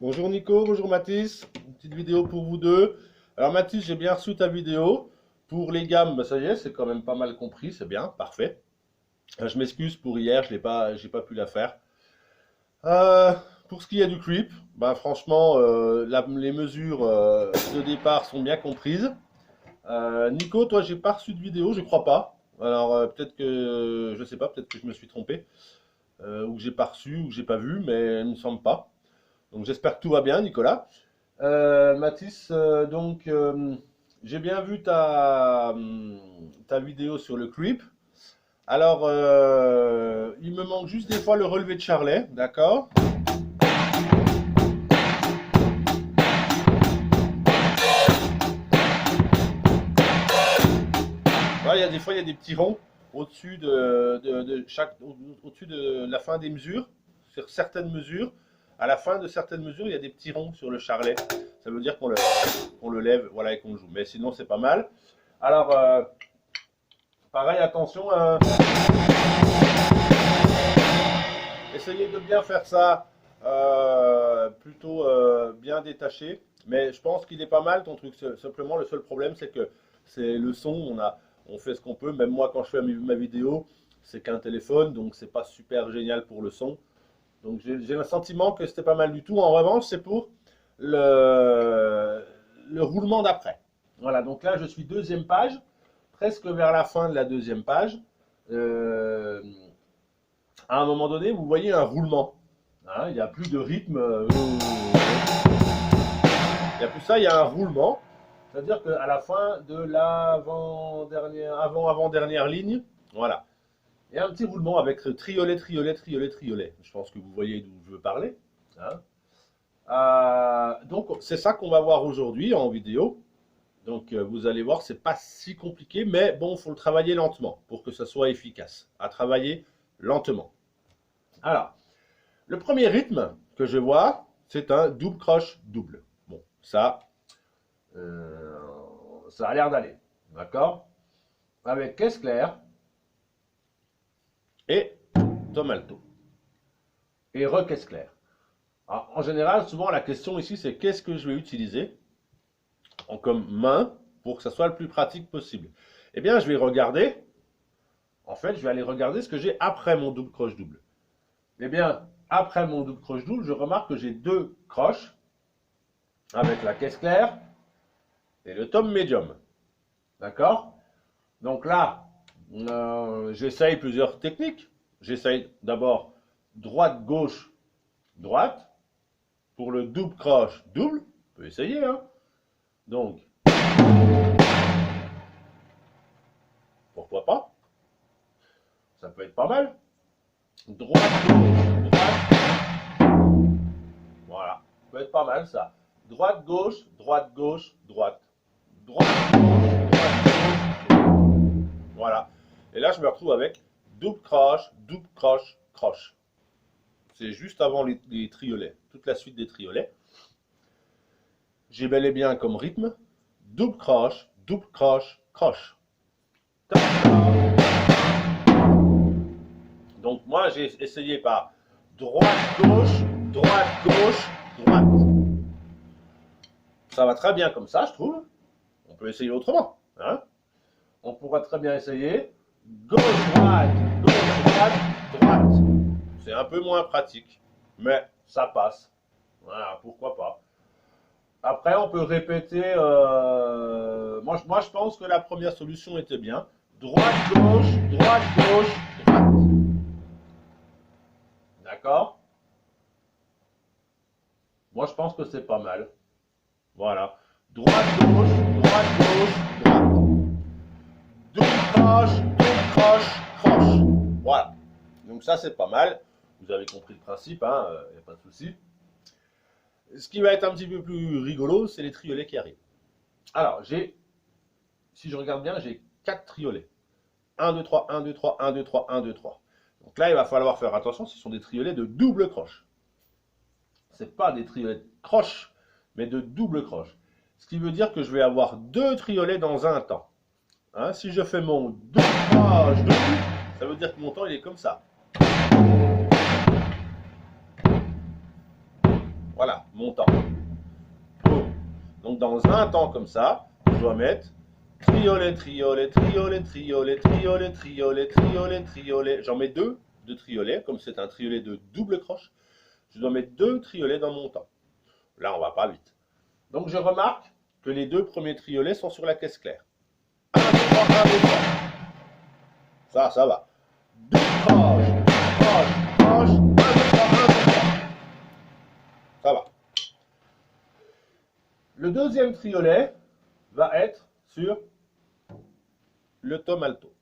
Bonjour Nico, bonjour Mathis, une petite vidéo pour vous deux. Alors Mathis, j'ai bien reçu ta vidéo. Pour les gammes, bah, ça y est, c'est quand même pas mal compris, c'est bien, parfait. Je m'excuse pour hier, j'ai pas pu la faire. Euh, pour ce qui est du creep, bah franchement, les mesures de départ sont bien comprises. Nico, toi, j'ai pas reçu de vidéo, je crois pas. Alors peut-être que, je sais pas, peut-être que je me suis trompé, ou que j'ai pas reçu, ou que j'ai pas vu, mais il ne me semble pas. Donc j'espère que tout va bien, Nicolas. Mathis, j'ai bien vu ta vidéo sur le creep. Alors, il me manque juste des fois le relevé de charlet, d'accord? Voilà, il y a des fois, il y a des petits ronds au-dessus au-dessus de la fin des mesures, sur certaines mesures. À la fin de certaines mesures, il y a des petits ronds sur le charlet. Ça veut dire qu'on le lève, voilà, et qu'on le joue. Mais sinon, c'est pas mal. Alors, pareil, attention. Essayez de bien faire ça, plutôt bien détaché. Mais je pense qu'il est pas mal ton truc. Simplement, le seul problème, c'est que c'est le son. On fait ce qu'on peut. Même moi, quand je fais ma vidéo, c'est qu'un téléphone, donc c'est pas super génial pour le son. Donc j'ai le sentiment que c'était pas mal du tout. En revanche, c'est pour le roulement d'après. Voilà, donc là, je suis deuxième page, presque vers la fin de la deuxième page. Euh, à un moment donné, vous voyez un roulement. Hein, il n'y a plus de rythme. Il n'y a plus ça, il y a un roulement. C'est-à-dire qu'à la fin de l'avant-dernière, avant-avant-dernière ligne, voilà, il y a un petit roulement avec triolet, triolet, triolet, triolet. Je pense que vous voyez d'où je veux parler. Hein. Donc, c'est ça qu'on va voir aujourd'hui en vidéo. Donc, vous allez voir, c'est pas si compliqué, mais bon, il faut le travailler lentement pour que ça soit efficace. À travailler lentement. Alors, le premier rythme que je vois, c'est un double croche double. Bon, euh, ça a l'air d'aller. D'accord? Avec caisse claire et tom alto. Et re-caisse claire. Alors, en général, souvent, la question ici, c'est qu'est-ce que je vais utiliser comme main pour que ça soit le plus pratique possible. Eh bien, je vais regarder. En fait, je vais aller regarder ce que j'ai après mon double croche double. Eh bien, après mon double croche double, je remarque que j'ai deux croches avec la caisse claire et le tom médium. D'accord? Donc là, j'essaye plusieurs techniques. J'essaye d'abord droite, gauche, droite. Pour le double croche double, on peut essayer. Hein? Donc, pourquoi pas? Ça peut être pas mal. Droite, gauche, droite. Voilà, ça peut être pas mal ça. Droite, gauche, droite, gauche, droite. Droite, gauche, droite, gauche. Voilà. Et là, je me retrouve avec double croche, croche. C'est juste avant les triolets, toute la suite des triolets. J'ai bel et bien comme rythme double croche, croche. Donc moi j'ai essayé par droite, gauche, droite. Ça va très bien comme ça, je trouve. On peut essayer autrement. Hein? On pourra très bien essayer gauche, droite, droite. C'est un peu moins pratique, mais ça passe. Voilà, pourquoi pas. Après, on peut répéter. Moi, je pense que la première solution était bien. Droite, gauche, droite. D'accord? Moi, je pense que c'est pas mal. Voilà. Droite, gauche, droite. Double croche. Voilà. Donc ça, c'est pas mal. Vous avez compris le principe, hein, y a pas de souci. Ce qui va être un petit peu plus rigolo, c'est les triolets qui arrivent. Alors, si je regarde bien, j'ai 4 triolets. 1, 2, 3, 1, 2, 3, 1, 2, 3, 1, 2, 3. Donc là, il va falloir faire attention, ce sont des triolets de double croche. Ce n'est pas des triolets de croche, mais de double croche. Ce qui veut dire que je vais avoir 2 triolets dans un temps. Hein, si je fais mon double croche double, ça veut dire que mon temps, il est comme ça. Voilà, mon temps. Boum. Donc dans un temps comme ça, je dois mettre triolet, triolet, triolet, triolet, triolet, triolet, triolet, triolet. J'en mets deux de triolets, comme c'est un triolet de double croche. Je dois mettre deux triolets dans mon temps. Là, on va pas vite. Donc je remarque que les deux premiers triolets sont sur la caisse claire. 1, 2, 3, 1, 2, 3. Ça va. Double croche, croche, croche, 1, 2, 3, 1, 2, 3. Ça va. Le deuxième triolet va être sur le tom alto.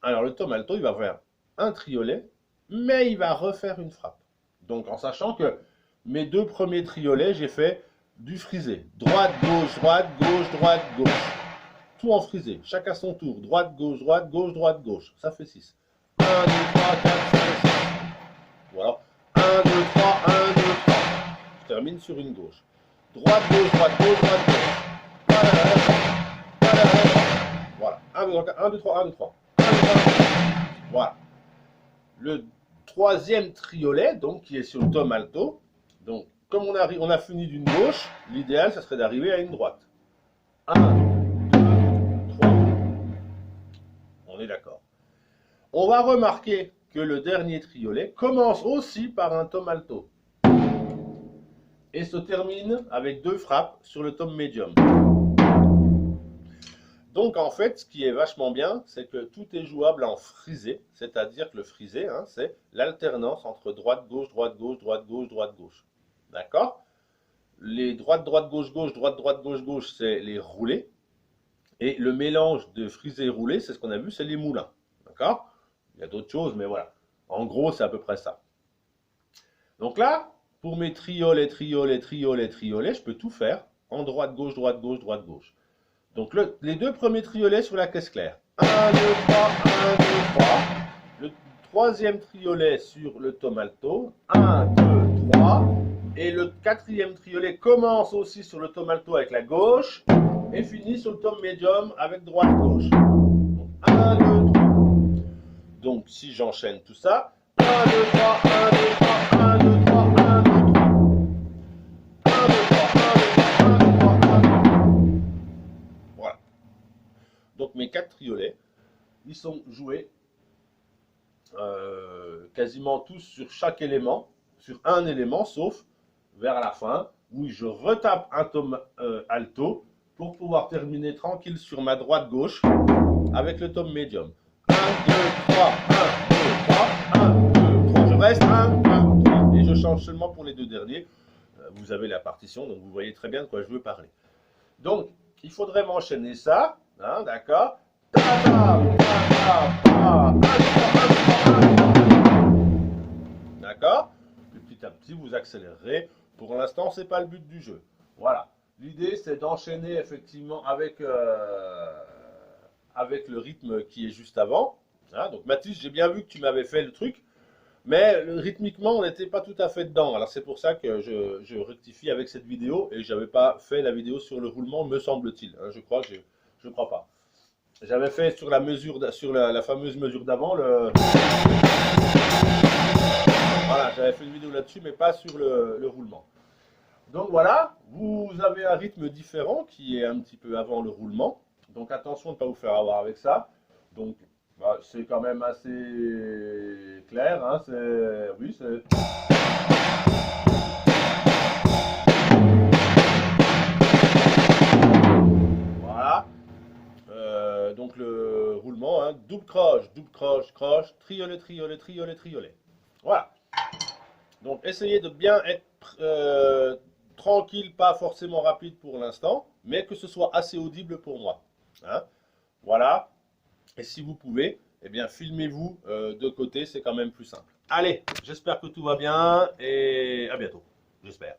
Alors le tom alto, il va faire un triolet, mais il va refaire une frappe. Donc en sachant que mes deux premiers triolets, j'ai fait du frisé. Droite, gauche, droite, gauche, droite, gauche. Tout en frisé. Chacun son tour. Droite, gauche, droite, gauche, droite, gauche. Ça fait 6. 1, 2, 3, 4, 5, 6. Voilà. 1, 2, 3, 1, 2, 3. Je termine sur une gauche. Droite, gauche, droite, gauche, droite, gauche. Voilà. 1, 2, 3, 1, 2, 3, 1, 2, 3. 1, 2, 3. Voilà. Le troisième triolet, donc, qui est sur le tom alto. Donc, comme on a fini d'une gauche, l'idéal, ça serait d'arriver à une droite. 1, 2, 3. On est d'accord. On va remarquer que le dernier triolet commence aussi par un tom alto et se termine avec deux frappes sur le tom médium. Donc en fait, ce qui est vachement bien, c'est que tout est jouable en frisé, c'est-à-dire que le frisé, hein, c'est l'alternance entre droite-gauche, droite-gauche, droite-gauche, droite-gauche. D'accord? Les droite-droite-gauche-gauche, droite-droite-gauche-gauche, c'est les roulés. Et le mélange de frisé et roulé, c'est ce qu'on a vu, c'est les moulins. D'accord? Il y a d'autres choses, mais voilà. En gros, c'est à peu près ça. Donc là, pour mes triolets, triolets, triolets, triolets, je peux tout faire en droite-gauche, droite-gauche, droite-gauche. Donc les deux premiers triolets sur la caisse claire. 1, 2, 3, 1, 2, 3. Le troisième triolet sur le tom alto. 1, 2, 3. Et le quatrième triolet commence aussi sur le tom alto avec la gauche et finit sur le tom médium avec droite-gauche. 1, 2, 3. Donc si j'enchaîne tout ça, 1, 2, 3, 1, 2, 3, 1, 2, 3, 1, 2, 3. 1, 2, 3, 1, 2, 3, 1, 2, 3, 1, 2, 3. Voilà. Donc mes quatre triolets, ils sont joués quasiment tous sur chaque élément, sur un élément, sauf vers la fin, où je retape un tom alto pour pouvoir terminer tranquille sur ma droite-gauche avec le tom médium. 1, 2, 3, 1, 2, 3, 1, 2, 3. Je reste 1, 2, 3. Et je change seulement pour les deux derniers. Vous avez la partition, donc vous voyez très bien de quoi je veux parler. Donc, il faudrait m'enchaîner ça, hein, d'accord? D'accord? Petit à petit, vous accélérerez. Pour l'instant, ce n'est pas le but du jeu. Voilà. L'idée, c'est d'enchaîner effectivement avec le rythme qui est juste avant. Hein, donc, Mathis, j'ai bien vu que tu m'avais fait le truc, mais rythmiquement, on n'était pas tout à fait dedans. Alors, c'est pour ça que je rectifie avec cette vidéo et je n'avais pas fait la vidéo sur le roulement, me semble-t-il. Hein, je crois pas. J'avais fait sur la fameuse mesure d'avant, voilà, j'avais fait une vidéo là-dessus, mais pas sur le roulement. Donc voilà, vous avez un rythme différent qui est un petit peu avant le roulement. Donc attention de ne pas vous faire avoir avec ça. Donc bah, c'est quand même assez clair. Hein, oui, c'est. Voilà. Donc le roulement, hein, double croche, croche, triolet, triolet, triolet, triolet. Voilà. Donc essayez de bien être tranquille, pas forcément rapide pour l'instant, mais que ce soit assez audible pour moi. Hein, voilà. Et si vous pouvez, eh bien filmez-vous de côté, c'est quand même plus simple. Allez, j'espère que tout va bien et à bientôt. J'espère.